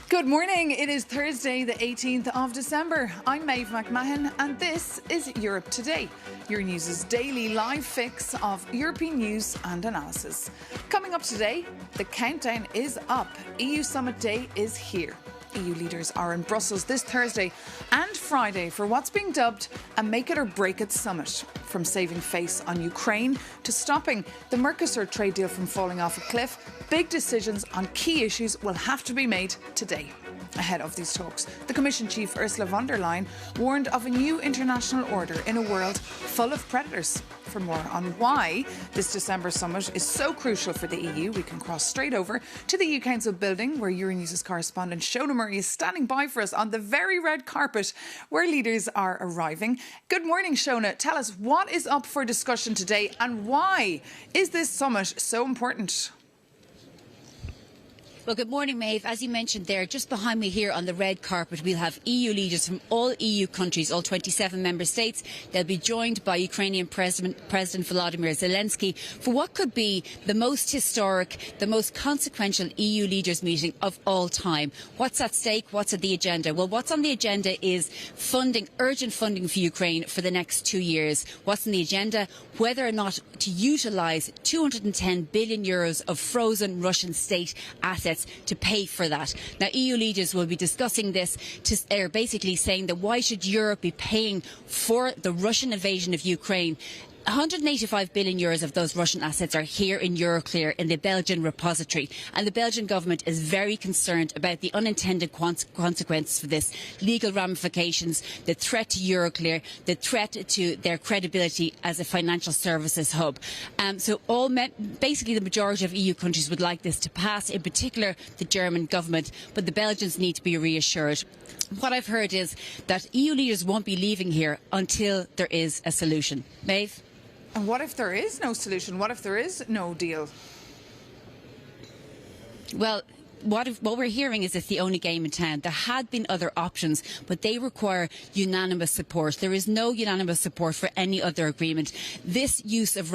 Good morning. It is Thursday, the 18th of December. I'm Maeve McMahon, and this is Europe Today, Euronews' daily live fix of European news and analysis. Coming up today, the countdown is up. EU Summit Day is here. EU leaders are in Brussels this Thursday and Friday for what's being dubbed a make it or break it summit. From saving face on Ukraine to stopping the Mercosur trade deal from falling off a cliff, big decisions on key issues will have to be made today. Ahead of these talks, the Commission Chief Ursula von der Leyen warned of a new international order in a world full of predators. For more on why this December summit is so crucial for the EU, we can cross straight over to the EU Council building, where Euronews' correspondent Shona Murray is standing by for us on the very red carpet where leaders are arriving. Good morning, Shona. Tell us what is up for discussion today and why is this summit so important? Well, good morning, Maeve. As you mentioned there, just behind me here on the red carpet, we'll have EU leaders from all EU countries, all 27 member states. They'll be joined by Ukrainian President Volodymyr Zelenskyy for what could be the most historic, the most consequential EU leaders meeting of all time. What's at stake? What's at the agenda? Well, what's on the agenda is funding, urgent funding for Ukraine for the next 2 years. What's on the agenda? Whether or not to utilise 210 billion euros of frozen Russian state assets to pay for that. Now, EU leaders will be discussing this. They're basically saying that why should Europe be paying for the Russian invasion of Ukraine? 185 billion euros of those Russian assets are here in Euroclear in the Belgian repository, and the Belgian government is very concerned about the unintended consequences for this, legal ramifications, the threat to Euroclear, the threat to their credibility as a financial services hub. Basically the majority of EU countries would like this to pass, in particular the German government, but the Belgians need to be reassured. What I've heard is that EU leaders won't be leaving here until there is a solution. Maeve? And what if there is no solution? What if there is no deal? Well, what we're hearing is it's the only game in town. There had been other options, but they require unanimous support. There is no unanimous support for any other agreement. This use of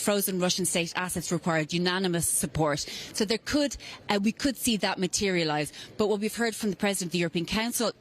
frozen Russian state assets required unanimous support. So we could see that materialise. But what we've heard from the President of the European Council,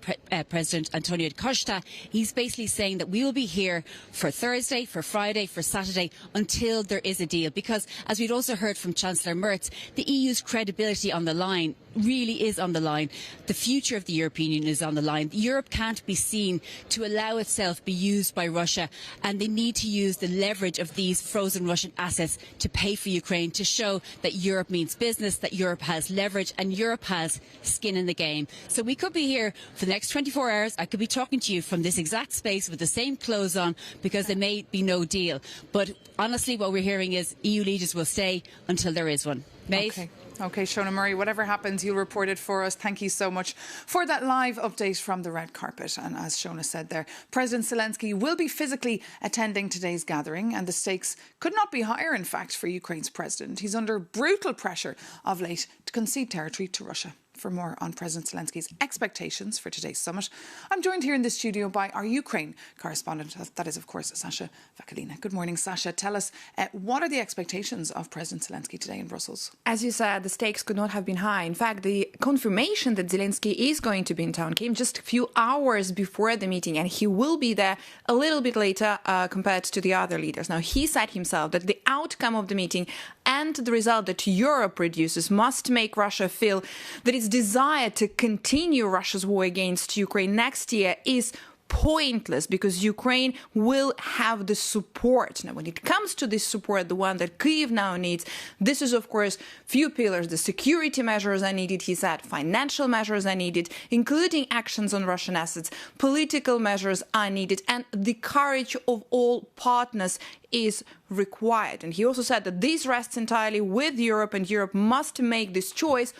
President Antonio Costa, he's basically saying that we will be here for Thursday, for Friday, for Saturday, until there is a deal. Because, as we'd also heard from Chancellor Merz, the EU's credibility on the line really is on the line. The future of the European Union is on the line. Europe can't be seen to allow itself be used by Russia, and they need to use the leverage of these frozen Russian assets to pay for Ukraine, to show that Europe means business, that Europe has leverage and Europe has skin in the game. So we could be here for the next 24 hours. I could be talking to you from this exact space with the same clothes on, because there may be no deal. But honestly, what we're hearing is EU leaders will stay until there is one. Maeve? Okay, Shona Murray, whatever happens, you'll report it for us. Thank you so much for that live update from the red carpet. And as Shona said there, President Zelenskyy will be physically attending today's gathering, and the stakes could not be higher, in fact, for Ukraine's president. He's under brutal pressure of late to concede territory to Russia. For more on President Zelenskyy's expectations for today's summit, I'm joined here in the studio by our Ukraine correspondent. That is, of course, Sasha Vakalina. Good morning, Sasha. Tell us, what are the expectations of President Zelenskyy today in Brussels? As you said, the stakes could not have been high. In fact, the confirmation that Zelenskyy is going to be in town came just a few hours before the meeting, and he will be there a little bit later compared to the other leaders. Now, he said himself that the outcome of the meeting and the result that Europe produces must make Russia feel that its desire to continue Russia's war against Ukraine next year is pointless, because Ukraine will have the support. Now, when it comes to this support, the one that Kyiv now needs, this is, of course, few pillars. The security measures are needed, he said, financial measures are needed, including actions on Russian assets, political measures are needed, and the courage of all partners is required. And he also said that this rests entirely with Europe, and Europe must make this choice.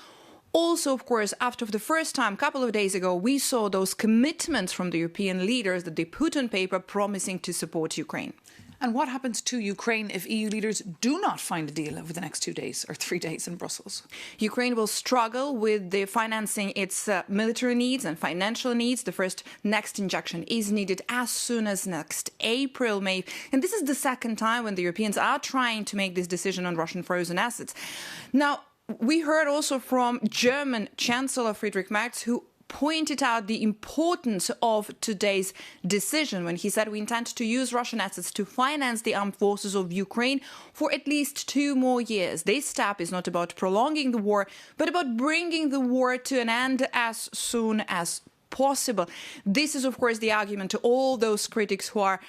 Also, of course, after the first time, a couple of days ago, we saw those commitments from the European leaders that they put on paper promising to support Ukraine. And what happens to Ukraine if EU leaders do not find a deal over the next 2 days or 3 days in Brussels? Ukraine will struggle with the financing its military needs and financial needs. The next injection is needed as soon as next April, May. And this is the second time when the Europeans are trying to make this decision on Russian frozen assets. Now, we heard also from German Chancellor Friedrich Merz, who pointed out the importance of today's decision when he said we intend to use Russian assets to finance the armed forces of Ukraine for at least 2 more years. This step is not about prolonging the war, but about bringing the war to an end as soon as possible. This is, of course, the argument to all those critics who are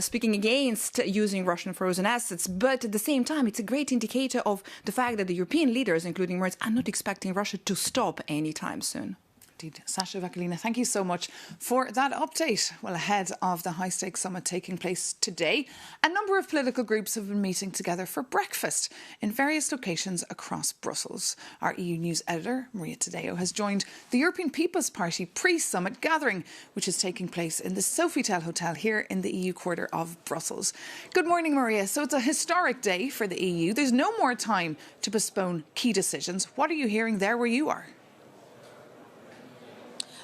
speaking against using Russian frozen assets. But at the same time, it's a great indicator of the fact that the European leaders, including Merz, are not expecting Russia to stop anytime soon. Indeed. Sasha Vakalina, thank you so much for that update. Well, ahead of the high-stakes summit taking place today, a number of political groups have been meeting together for breakfast in various locations across Brussels. Our EU News editor, Maria Tadeo, has joined the European People's Party pre-summit gathering, which is taking place in the Sofitel Hotel here in the EU quarter of Brussels. Good morning, Maria. So it's a historic day for the EU. There's no more time to postpone key decisions. What are you hearing there where you are?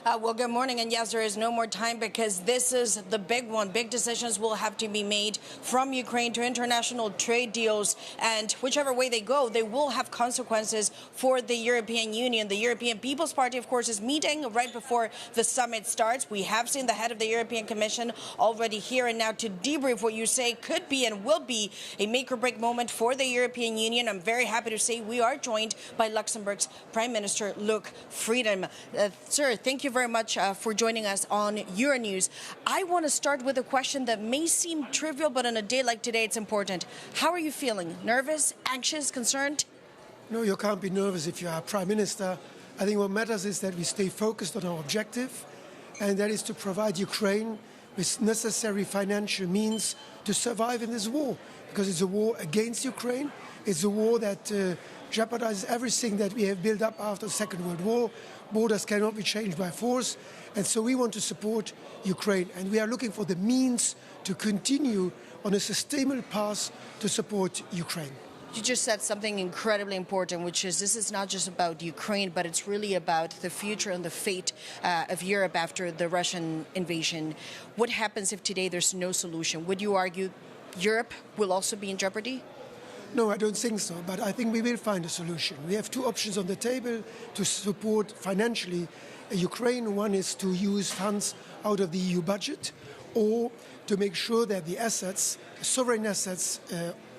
Well, good morning. And yes, there is no more time because this is the big one. Big decisions will have to be made from Ukraine to international trade deals. And whichever way they go, they will have consequences for the European Union. The European People's Party, of course, is meeting right before the summit starts. We have seen the head of the European Commission already here and now to debrief what you say could be and will be a make or break moment for the European Union. I'm very happy to say we are joined by Luxembourg's Prime Minister, Luc Freedom. Sir, thank you very much for joining us on Euronews. I want to start with a question that may seem trivial, but on a day like today, it's important. How are you feeling? Nervous, anxious, concerned? No, you can't be nervous if you are Prime Minister. I think what matters is that we stay focused on our objective, and that is to provide Ukraine with necessary financial means to survive in this war, because it's a war against Ukraine. It's a war that jeopardizes everything that we have built up after the Second World War. Borders cannot be changed by force. And so we want to support Ukraine. And we are looking for the means to continue on a sustainable path to support Ukraine. You just said something incredibly important, which is this is not just about Ukraine, but it's really about the future and the fate of Europe after the Russian invasion. What happens if today there's no solution? Would you argue Europe will also be in jeopardy? No, I don't think so, but I think we will find a solution. We have two options on the table to support financially Ukraine. One is to use funds out of the EU budget, or to make sure that the assets, sovereign assets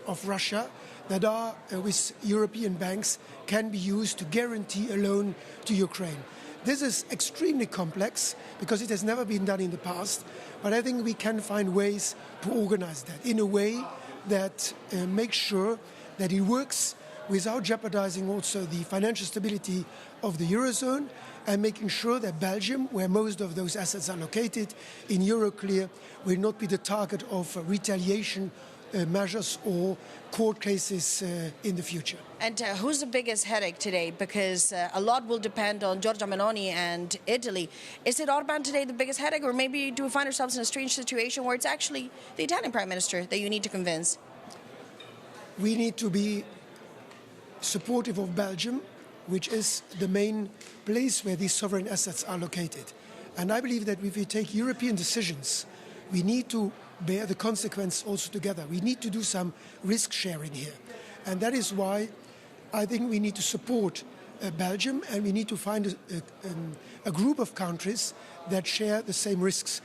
of Russia that are with European banks can be used to guarantee a loan to Ukraine. This is extremely complex because it has never been done in the past, but I think we can find ways to organize that in a way that makes sure that it works without jeopardizing also the financial stability of the Eurozone, and making sure that Belgium, where most of those assets are located in Euroclear, will not be the target of retaliation measures or court cases in the future. And who's the biggest headache today? Because a lot will depend on Giorgia Meloni and Italy. Is it Orban today the biggest headache, or maybe do we find ourselves in a strange situation where it's actually the Italian Prime Minister that you need to convince? We need to be supportive of Belgium, which is the main place where these sovereign assets are located. And I believe that if we take European decisions, we need to bear the consequence also together. We need to do some risk sharing here. And that is why I think we need to support Belgium, and we need to find a group of countries that share the same risks.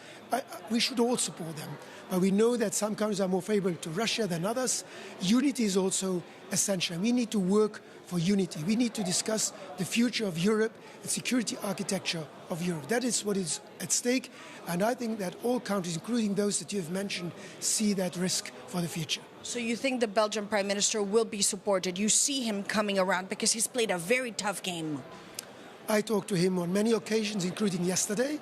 We should all support them. But we know that some countries are more favorable to Russia than others. Unity is also essential. We need to work for unity. We need to discuss the future of Europe and security architecture of Europe. That is what is at stake. And I think that all countries, including those that you have mentioned, see that risk for the future. So you think the Belgian Prime Minister will be supported? You see him coming around because he's played a very tough game. I talked to him on many occasions, including yesterday.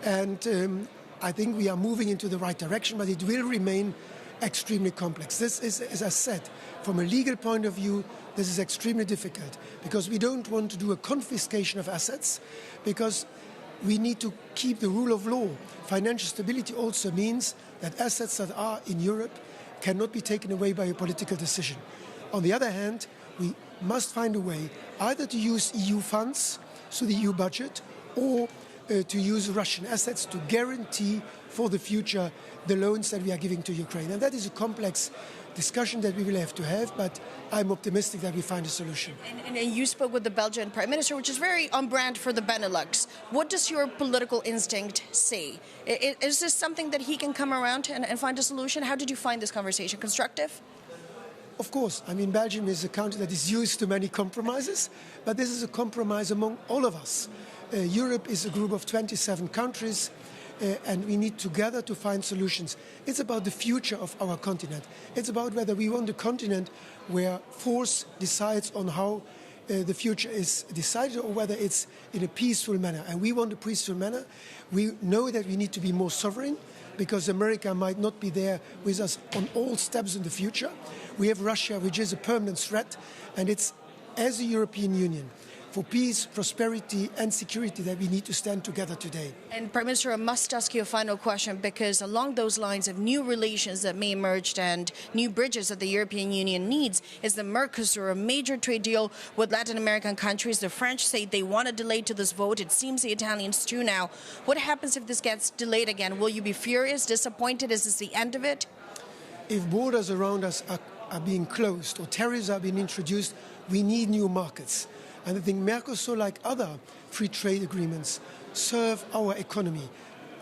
And I think we are moving into the right direction, but it will remain extremely complex. This is, as I said, from a legal point of view, this is extremely difficult because we don't want to do a confiscation of assets, because we need to keep the rule of law. Financial stability also means that assets that are in Europe cannot be taken away by a political decision. On the other hand, we must find a way either to use EU funds, so the EU budget, or to use Russian assets to guarantee for the future the loans that we are giving to Ukraine. And that is a complex discussion that we will have to have, but I'm optimistic that we find a solution. And you spoke with the Belgian Prime Minister, which is very on brand for the Benelux. What does your political instinct say? Is this something that he can come around and find a solution? How did you find this conversation? Constructive? Of course. I mean, Belgium is a country that is used to many compromises, but this is a compromise among all of us. Europe is a group of 27 countries, and we need together to find solutions. It's about the future of our continent. It's about whether we want a continent where force decides on how the future is decided, or whether it's in a peaceful manner. And we want a peaceful manner. We know that we need to be more sovereign, because America might not be there with us on all steps in the future. We have Russia, which is a permanent threat, and it's as a European Union for peace, prosperity and security that we need to stand together today. And Prime Minister, I must ask you a final question, because along those lines of new relations that may emerge and new bridges that the European Union needs is the Mercosur, a major trade deal with Latin American countries. The French say they want to delay to this vote. It seems the Italians too now. What happens if this gets delayed again? Will you be furious, disappointed? Is this the end of it? If borders around us are being closed or tariffs are being introduced, we need new markets. And I think Mercosur, like other free trade agreements, serve our economy,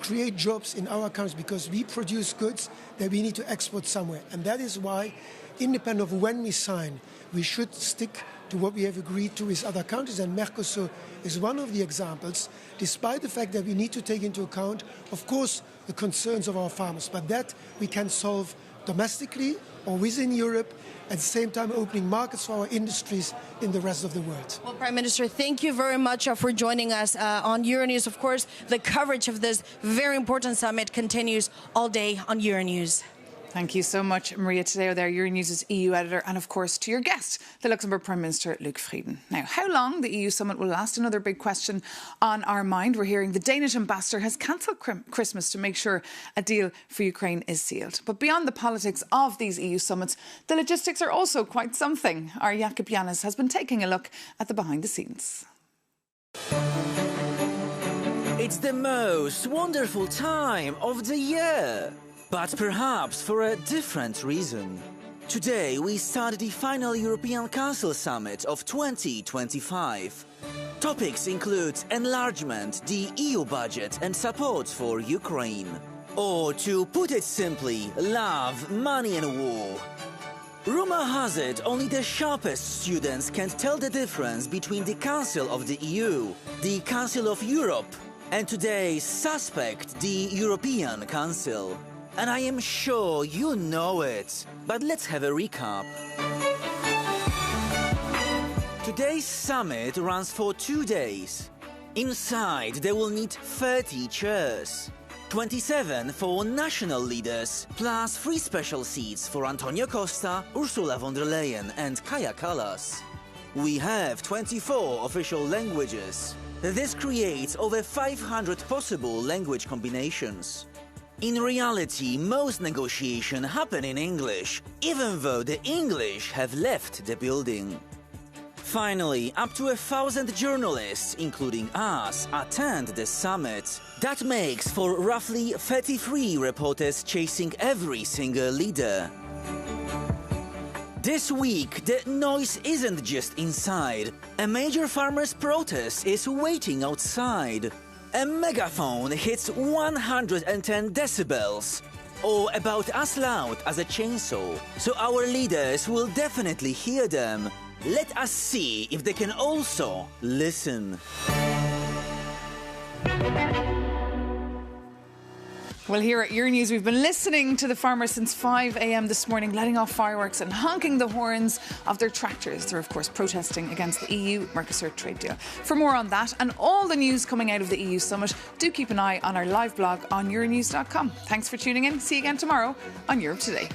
create jobs in our countries, because we produce goods that we need to export somewhere. And that is why, independent of when we sign, we should stick to what we have agreed to with other countries. And Mercosur is one of the examples, despite the fact that we need to take into account, of course, the concerns of our farmers. But that we can solve domestically or within Europe, at the same time opening markets for our industries in the rest of the world. Well, Prime Minister, thank you very much for joining us on Euronews. Of course, the coverage of this very important summit continues all day on Euronews. Thank you so much, Maria Tadeo there, Euronews' EU editor, and of course to your guest, the Luxembourg Prime Minister, Luc Frieden. Now, how long the EU summit will last, another big question on our mind. We're hearing the Danish ambassador has cancelled Christmas to make sure a deal for Ukraine is sealed. But beyond the politics of these EU summits, the logistics are also quite something. Our Jakob Janis has been taking a look at the behind the scenes. It's the most wonderful time of the year. But perhaps for a different reason. Today we start the final European Council Summit of 2025. Topics include enlargement, the EU budget and support for Ukraine. Or to put it simply, love, money and war. Rumor has it only the sharpest students can tell the difference between the Council of the EU, the Council of Europe, and today's suspect, the European Council. And I am sure you know it, but let's have a recap. Today's summit runs for 2 days. Inside, they will need 30 chairs, 27 for national leaders, plus 3 special seats for Antonio Costa, Ursula von der Leyen and Kaja Kallas. We have 24 official languages. This creates over 500 possible language combinations. In reality, most negotiations happen in English, even though the English have left the building. Finally, up to 1,000 journalists, including us, attend the summit. That makes for roughly 33 reporters chasing every single leader. This week, the noise isn't just inside. A major farmers' protest is waiting outside. A megaphone hits 110 decibels, or about as loud as a chainsaw, so our leaders will definitely hear them. Let us see if they can also listen. Well, here at Euronews, we've been listening to the farmers since 5 a.m. this morning, letting off fireworks and honking the horns of their tractors. They're, of course, protesting against the EU-Mercosur trade deal. For more on that and all the news coming out of the EU summit, do keep an eye on our live blog on Euronews.com. Thanks for tuning in. See you again tomorrow on Europe Today.